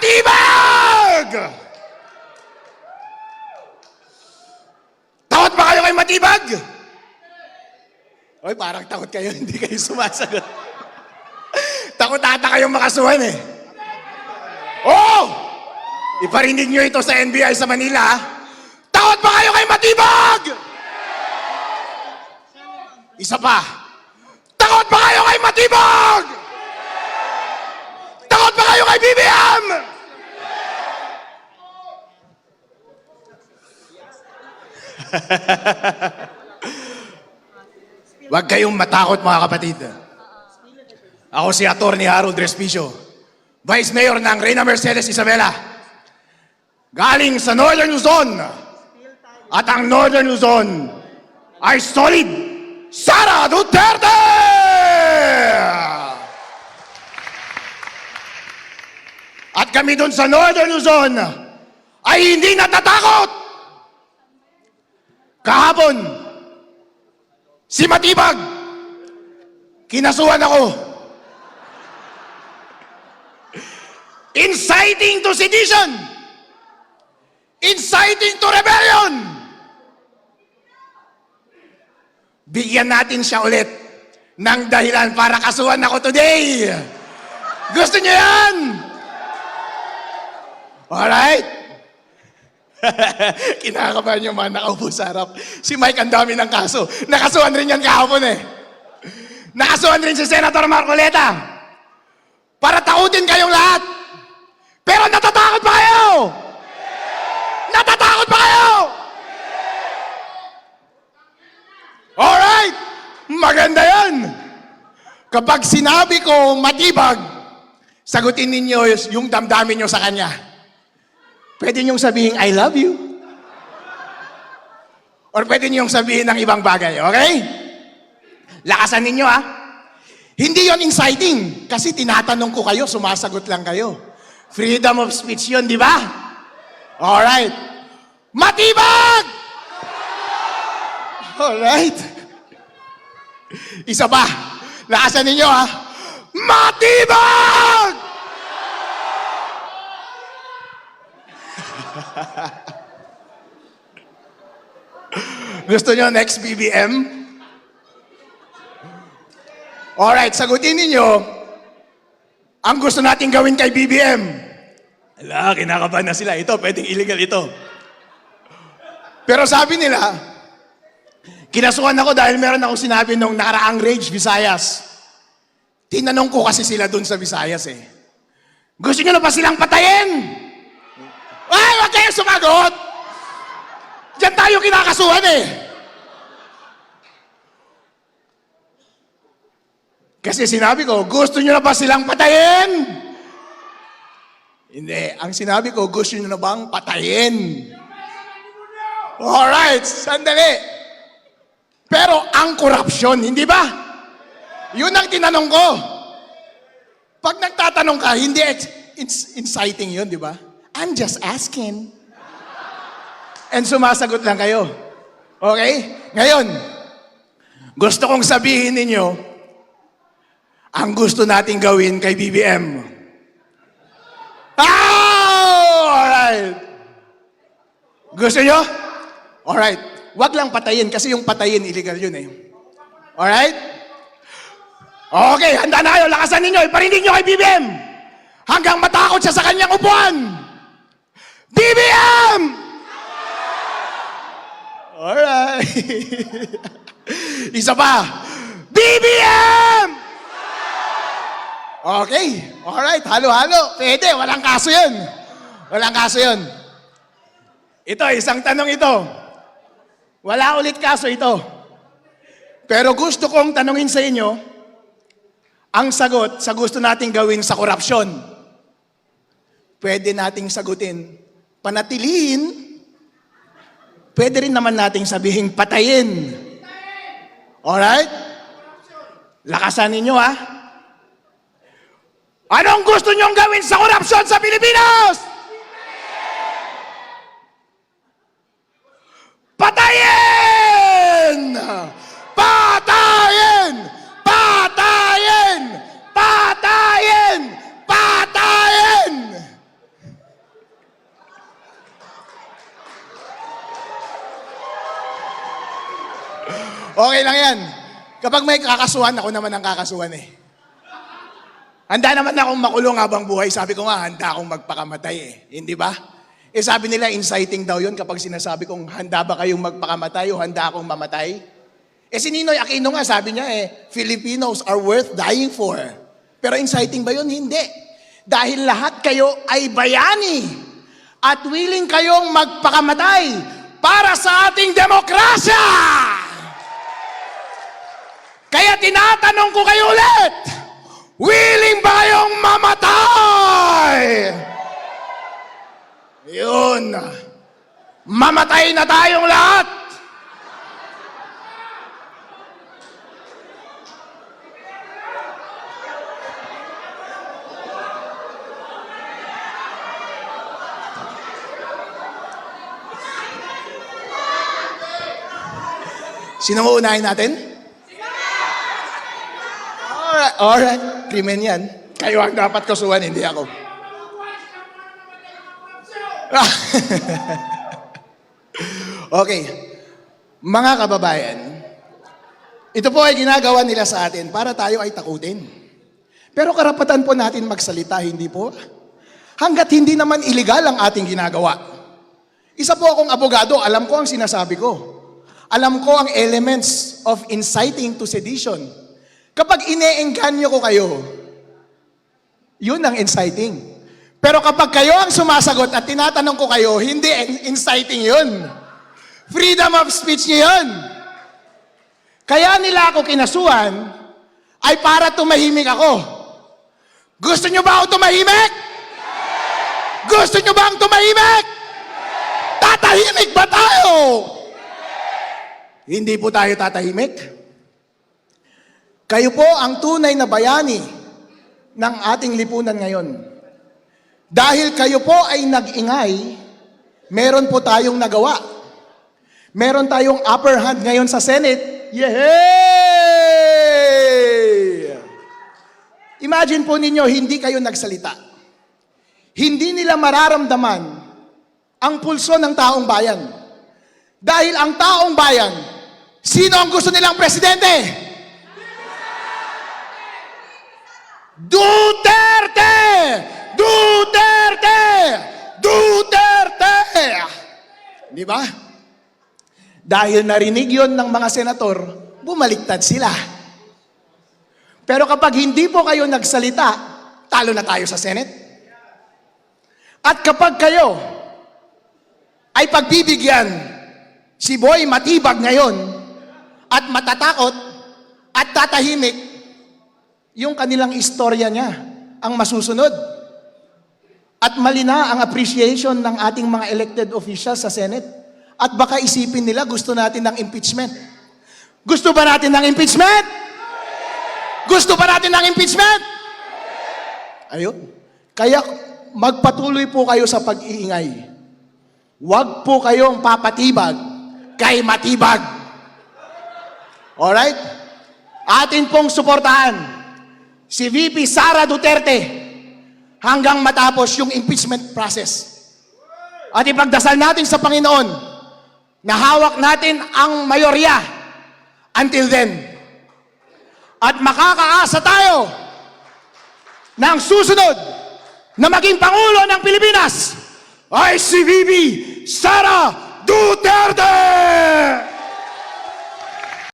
Matibag! Takot ba kayo kay Matibag? Oy, parang takot kayo, hindi kayo sumasagot. Takot ata kayong makasuhan eh. Oh! Iparinig nyo ito sa NBI sa Manila. Takot ba kayo kay Matibag? Isa pa. Takot ba kayo kay Matibag? Takot ba kayo kay BBM? Huwag kayong matakot mga kapatid. Ako si Atty. Harold Respicio, Vice Mayor ng Reyna Mercedes Isabela. Galing sa Northern Luzon. At ang Northern Luzon ay solid Sara Duterte! At kami dun sa Northern Luzon ay hindi natatakot. Kahapon, si Matibag, kinasuhan ako. Inciting to sedition. Inciting to rebellion. Bigyan natin siya ulit ng dahilan para kasuhan ako today. Gusto niyo yan? Alright? Kinakabahan yung mga nakaupo sa harap. Si Mike, ang dami ng kaso. Nakasuhan rin yan kahapon eh. Nakasuhan rin si Senator Marcoleta. Para takutin kayong lahat. Pero natatakot pa kayo? Natatakot pa kayo? Alright! Maganda yan! Kapag sinabi ko Matibag, sagutin ninyo yung damdamin nyo sa kanya. Pwede nyong sabihin, I love you. Or pwede nyong sabihin ng ibang bagay, okay? Lakasan ninyo, ha? Hindi yon inciting. Kasi tinatanong ko kayo, sumasagot lang kayo. Freedom of speech yun, di ba? Alright. Matibag! Alright. Isa pa. Lakasan ninyo, ha? Matibag! Gusto nyo next BBM? Alright, sagutin ninyo ang gusto natin gawin kay BBM. Ala, kinakabahan na sila. Ito, pwedeng illegal ito. Pero sabi nila, kinasuhan ako dahil meron akong sinabi nung nakaraang Rage Visayas. Tinanong ko kasi sila dun sa Visayas eh. Gusto nyo na pa silang patayin? Ay, wag kayong sumagot! Diyan tayo kinakasuhan eh. Kasi sinabi ko, gusto nyo na ba silang patayin? Hindi. Ang sinabi ko, gusto nyo na bang patayin? Alright, sandali. Pero ang korupsyon, hindi ba? Yun ang tinanong ko. Pag nagtatanong ka, hindi inciting yun, di ba? I'm just asking. And sumasagot lang kayo. Okay? Ngayon, gusto kong sabihin ninyo, ang gusto nating gawin kay BBM. Alright. Gusto nyo? Alright. Wag lang patayin kasi yung patayin, illegal yun eh. Alright? Okay, handa na kayo. Lakasan ninyo. Iparinig nyo kay BBM. Hanggang matakot siya sa kanyang upuan. BBM! Alright. Isa pa. BBM! Okay. Alright. Halo-halo. Pwede. Walang kaso yun. Walang kaso yun. Ito, isang tanong ito. Wala ulit kaso ito. Pero gusto kong tanungin sa inyo, ang sagot sa gusto nating gawin sa korupsyon. Pwede nating sagutin, panatilihin. Pwede rin naman nating sabihin, patayin. Alright? Lakasan ninyo, ha? Anong gusto nyong gawin sa korupsyon sa Pilipinas? Patayin! Patayin! Patayin! Patayin! Patayin! Okay lang yan. Kapag may kakasuhan, ako naman ang kakasuhan eh. Handa naman akong makulong habang buhay. Sabi ko nga, handa akong magpakamatay eh. Hindi ba? Eh sabi nila, inciting daw yun kapag sinasabi kong handa ba kayong magpakamatay o handa akong mamatay? Eh si Ninoy Aquino nga, sabi niya Filipinos are worth dying for. Pero inciting ba yun? Hindi. Dahil lahat kayo ay bayani at willing kayong magpakamatay para sa ating demokrasya. Kaya tinatanong ko kayo ulit, willing ba kayong mamatay? Yun. Mamatay na tayong lahat. Sino mo unahin natin? Alright. Krimen yan. Kayo ang dapat kasuhan, hindi ako. Okay. Mga kababayan, ito po ay ginagawa nila sa atin para tayo ay takutin. Pero karapatan po natin magsalita, hindi po? Hanggat hindi naman illegal ang ating ginagawa. Isa po akong abogado, alam ko ang sinasabi ko. Alam ko ang elements of inciting to sedition. Kapag ine-engganyo ko kayo, yun ang inciting. Pero kapag kayo ang sumasagot at tinatanong ko kayo, hindi inciting yun. Freedom of speech niyo yun. Kaya nila ako kinasuhan ay para tumahimik ako. Gusto nyo ba ako tumahimik? Gusto nyo ba ang tumahimik? Tatahimik ba tayo? Hindi po tayo tatahimik. Kayo po ang tunay na bayani ng ating lipunan ngayon. Dahil kayo po ay nag-ingay, meron po tayong nagawa. Meron tayong upper hand ngayon sa Senate. Yehey! Imagine po ninyo, hindi kayo nagsalita. Hindi nila mararamdaman ang pulso ng taong bayan. Dahil ang taong bayan, sino ang gusto nilang presidente? Duterte! Duterte! Duterte! Di ba? Dahil narinig yon ng mga senator, bumaliktad sila. Pero kapag hindi po kayo nagsalita, talo na tayo sa Senate. At kapag kayo ay pagbibigyan, si Boy matibag ngayon at matatakot at tatahimik, yung kanilang istorya niya ang masusunod. At mali na ang appreciation ng ating mga elected officials sa Senate. At baka isipin nila gusto natin ng impeachment. Gusto ba natin ng impeachment? Gusto ba natin ng impeachment? Ayun. Kaya magpatuloy po kayo sa pag-iingay. Huwag po kayong papatibag kay matibag. Alright? Atin pong suportahan si VP Sara Duterte hanggang matapos yung impeachment process. At ipagdasal natin sa Panginoon na hawak natin ang mayorya until then. At makakaasa tayo ng susunod na maging Pangulo ng Pilipinas ay si VP Sara Duterte!